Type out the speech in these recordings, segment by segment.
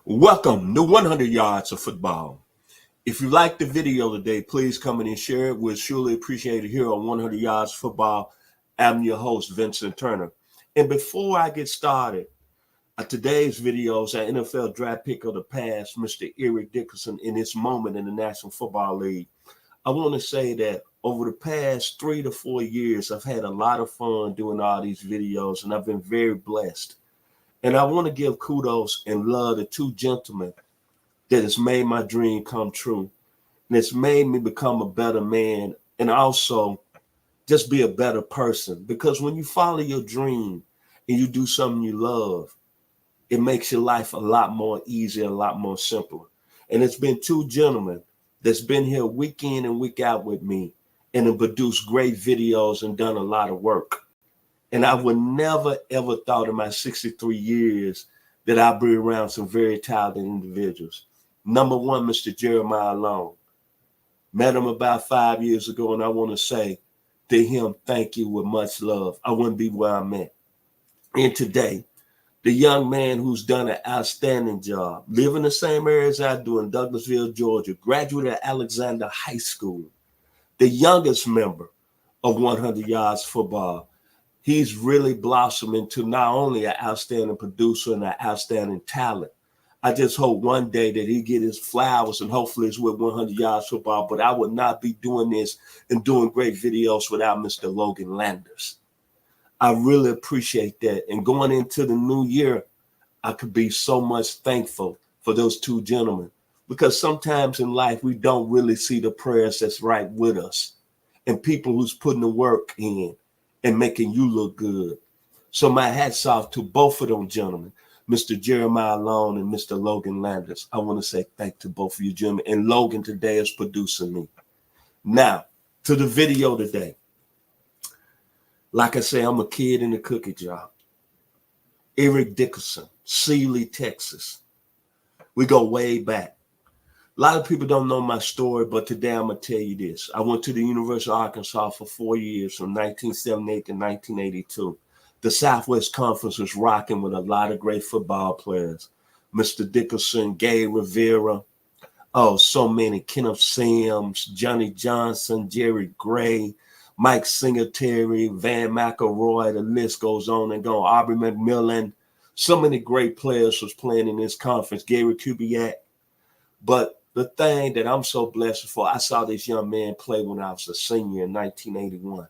Welcome to 100 Yards of Football. If you like the video today, please come in and share it. We'll surely appreciate it here on 100 Yards of Football. I'm your host, Vincent Turner. And before I get started, today's video is an NFL draft pick of the past, Mr. Eric Dickerson, in his moment in the National Football League. I want to say that over the past 3 to 4 years, I've had a lot of fun doing all these videos, and I've been very blessed. And I want to give kudos and love to two gentlemen that has made my dream come true. And it's made me become a better man and also just be a better person. Because when you follow your dream and you do something you love, it makes your life a lot more easier, a lot more simpler. And it's been two gentlemen that's been here week in and week out with me and have produced great videos and done a lot of work. And I would never, ever thought in my 63 years that I'd be around some very talented individuals. Number one, Mr. Jeremiah Long. Met him about 5 years ago, and I want to say to him, thank you with much love. I wouldn't be where I'm at. And today, the young man who's done an outstanding job, live in the same area as I do in Douglasville, Georgia, graduate at Alexander High School, the youngest member of 100 Yards Football. He's really blossomed into not only an outstanding producer and an outstanding talent. I just hope one day that he get his flowers and hopefully it's with 100 Yards Football, but I would not be doing this and doing great videos without Mr. Logan Landers. I really appreciate that. And going into the new year, I could be so much thankful for those two gentlemen because sometimes in life, we don't really see the prayers that's right with us and people who's putting the work in and making you look good. So my hat's off to both of them gentlemen, Mr. Jeremiah Long and Mr. Logan Landers. I want to say thank to both of you gentlemen. And Logan today is producing me. Now, to the video today. Like I say, I'm a kid in the cookie jar. Eric Dickerson, Sealy, Texas. We go way back. A lot of people don't know my story, but today I'm going to tell you this. I went to the University of Arkansas for 4 years, from 1978 to 1982. The Southwest Conference was rocking with a lot of great football players. Mr. Dickerson, Gay Rivera, so many. Kenneth Sims, Johnny Johnson, Jerry Gray, Mike Singletary, Van McElroy, the list goes on and on. Aubrey McMillan. So many great players was playing in this conference. Gary Kubiak. But the thing that I'm so blessed for, I saw this young man play when I was a senior in 1981.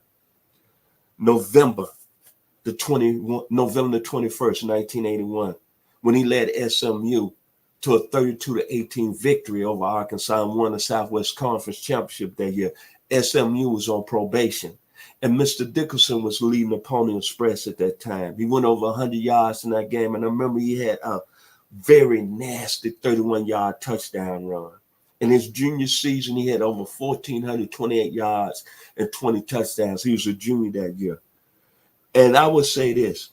November the 21st, 1981, when he led SMU to a 32-18 victory over Arkansas and won the Southwest Conference Championship that year. SMU was on probation. And Mr. Dickerson was leading the Pony Express at that time. He went over 100 yards in that game. And I remember he had a very nasty 31-yard touchdown run. In his junior season, he had over 1,428 yards and 20 touchdowns. He was a junior that year. And I would say this,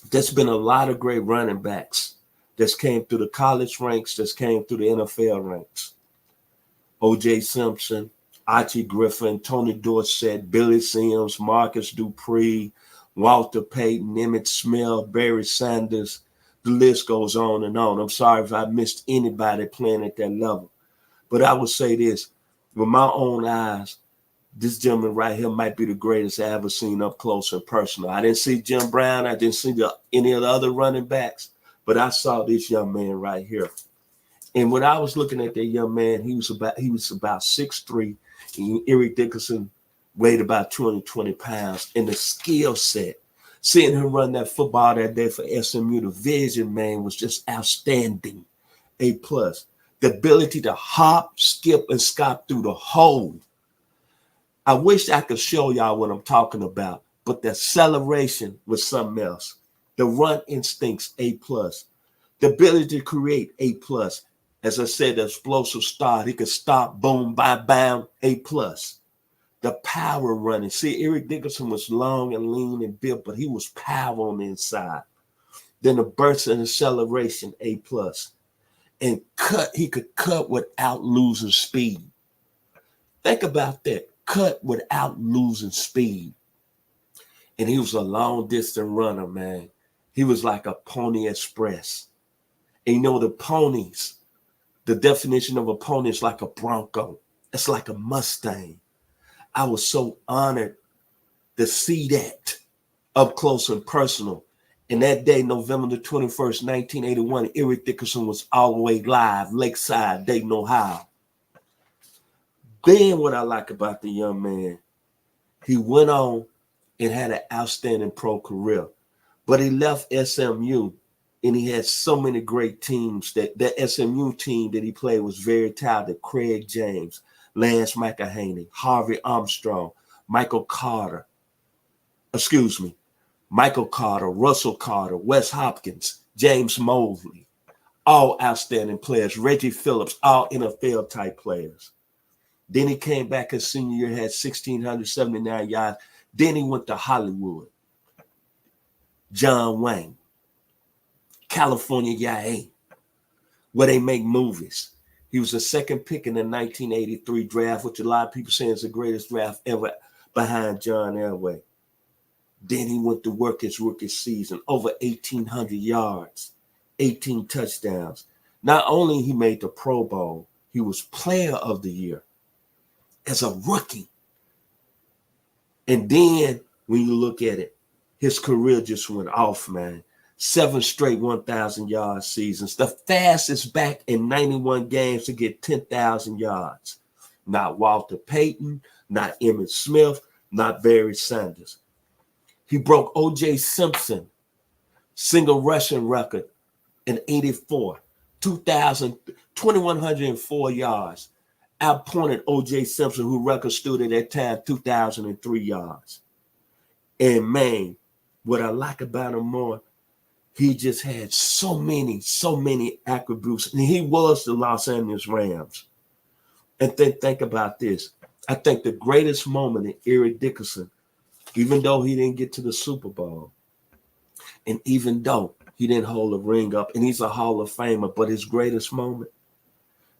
there's been a lot of great running backs that came through the college ranks, that came through the NFL ranks. O.J. Simpson, Archie Griffin, Tony Dorsett, Billy Sims, Marcus Dupree, Walter Payton, Emmett Smith, Barry Sanders. The list goes on and on. I'm sorry if I missed anybody playing at that level. But I would say this, with my own eyes, this gentleman right here might be the greatest I ever seen up close and personal. I didn't see Jim Brown. I didn't see any of the other running backs, but I saw this young man right here. And when I was looking at that young man, he was about 6'3". Eric Dickerson weighed about 220 pounds. And the skill set, seeing him run that football that day for SMU, the vision, man, was just outstanding. A+. The ability to hop, skip, and scop through the hole. I wish I could show y'all what I'm talking about, but the acceleration was something else. The run instincts, A+. The ability to create, A+. As I said, the explosive start. He could stop, boom, bound, A+. The power running. See, Eric Dickerson was long and lean and built, but he was power on the inside. Then the burst and acceleration, A+. And he could cut without losing speed. Think about that. Cut without losing speed. And he was a long distance runner, man. He was like a Pony Express. And you know, the ponies, the definition of a pony is like a bronco. It's like a Mustang. I was so honored to see that up close and personal. And that day, November the 21st, 1981, Eric Dickerson was all the way live, Lakeside, Dayton, Ohio. Then what I like about the young man, he went on and had an outstanding pro career. But he left SMU, and he had so many great teams. That SMU team that he played was very talented. Craig James, Lance McElhaney, Harvey Armstrong, Michael Carter, Russell Carter, Wes Hopkins, James Mosley, all outstanding players. Reggie Phillips, all NFL type players. Then he came back his senior year, had 1,679 yards. Then he went to Hollywood. John Wayne, California YA, where they make movies. He was the second pick in the 1983 draft, which a lot of people say is the greatest draft ever, behind John Elway. Then he went to work his rookie season, over 1,800 yards, 18 touchdowns. Not only he made the Pro Bowl, he was Player of the Year as a rookie. And then when you look at it, his career just went off, man. 7 straight 1,000-yard seasons. The fastest back in 91 games to get 10,000 yards. Not Walter Payton, not Emmitt Smith, not Barry Sanders. He broke O.J. Simpson single rushing record in 84, 2,104 yards. Outpointed O.J. Simpson, who record stood at that time 2,003 yards. And man, what I like about him more, he just had so many attributes. And he was the Los Angeles Rams. And think about this. I think the greatest moment in Eric Dickerson, even though he didn't get to the Super Bowl, and even though he didn't hold a ring up, and he's a Hall of Famer, but his greatest moment,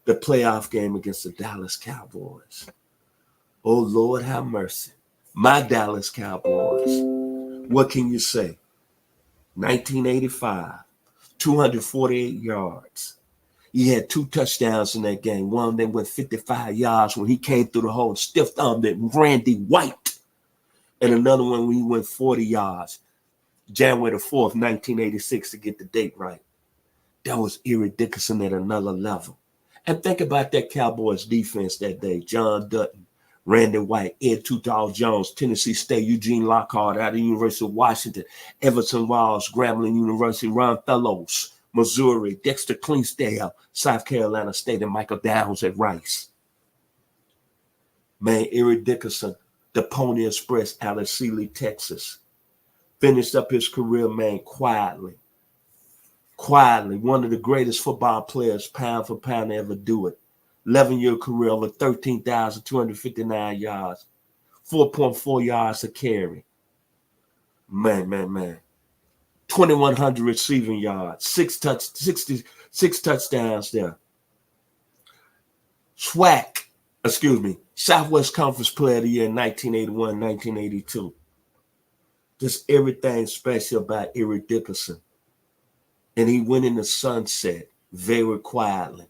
the playoff game against the Dallas Cowboys. Oh, Lord, have mercy. My Dallas Cowboys. What can you say? 1985, 248 yards. He had 2 touchdowns in that game. One that went 55 yards when he came through the hole and stiff-armed it, Randy White. And another one when he went 40 yards. January the 4th, 1986, to get the date right. That was Eric Dickerson at another level. And think about that Cowboys defense that day. John Dutton, Randy White, Ed Too Tall Jones, Tennessee State, Eugene Lockhart out of the University of Washington, Everton Walls, Grambling University, Ron Fellows, Missouri, Dexter Cleansdale, South Carolina State, and Michael Downs at Rice. Man, Eric Dickerson, the Pony Express out of Sealy, Texas, finished up his career, man, quietly. One of the greatest football players, pound for pound, to ever do it. 11-year career, over 13,259 yards, 4.4 yards a carry. Man. 2,100 receiving yards, 66 touchdowns there. Southwest Conference Player of the Year in 1981, 1982. Just everything special about Eric Dickerson. And he went in the sunset very quietly.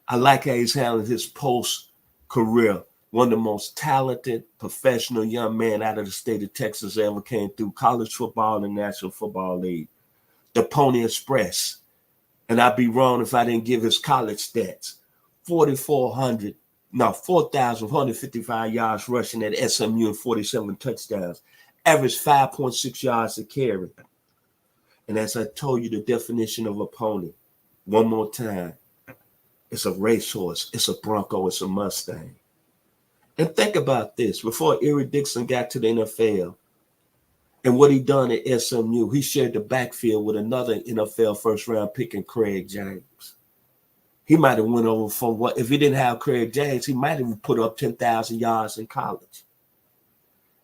I like how he's handling his post-career. One of the most talented professional young men out of the state of Texas ever came through college football and the National Football League. The Pony Express. And I'd be wrong if I didn't give his college stats. 4,455 yards rushing at SMU and 47 touchdowns. Average 5.6 yards a carry. And as I told you, the definition of a pony, one more time, it's a racehorse, it's a bronco, it's a Mustang. And think about this. Before Eric Dickerson got to the NFL and what he done at SMU, he shared the backfield with another NFL first-round pick in Craig James. He might have went over from what, if he didn't have Craig James, he might have put up 10,000 yards in college.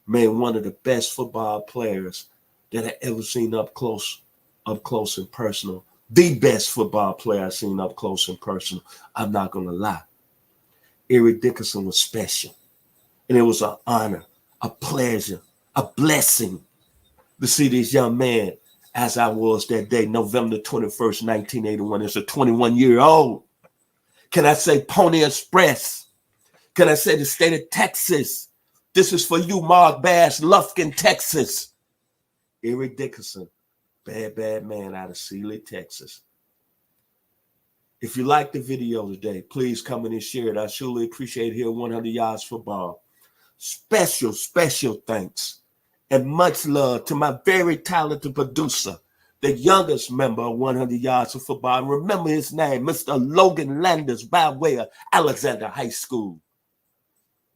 Man, one of the best football players that I ever seen up close and personal. The best football player I've seen up close and personal. I'm not going to lie. Eric Dickerson was special. And it was an honor, a pleasure, a blessing to see this young man as I was that day, November 21st, 1981. It's a 21-year-old. Can I say Pony Express? Can I say the state of Texas? This is for you, Mark Bass, Lufkin, Texas. Eric Dickerson, bad man out of Sealy, Texas. If you like the video today, please come in and share it. I surely appreciate here 100 Yards Football. Special thanks and much love to my very talented producer, the youngest member of 100 Yards of Football. And remember his name, Mr. Logan Landers, by way of Alexander High School.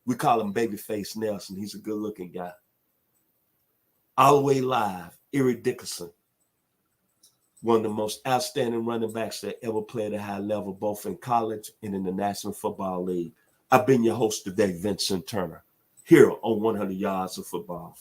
We call him Babyface Nelson. He's a good-looking guy. All the way live, Eric Dickerson, one of the most outstanding running backs that ever played at a high level, both in college and in the National Football League. I've been your host today, Vincent Turner, here on 100 Yards of Football.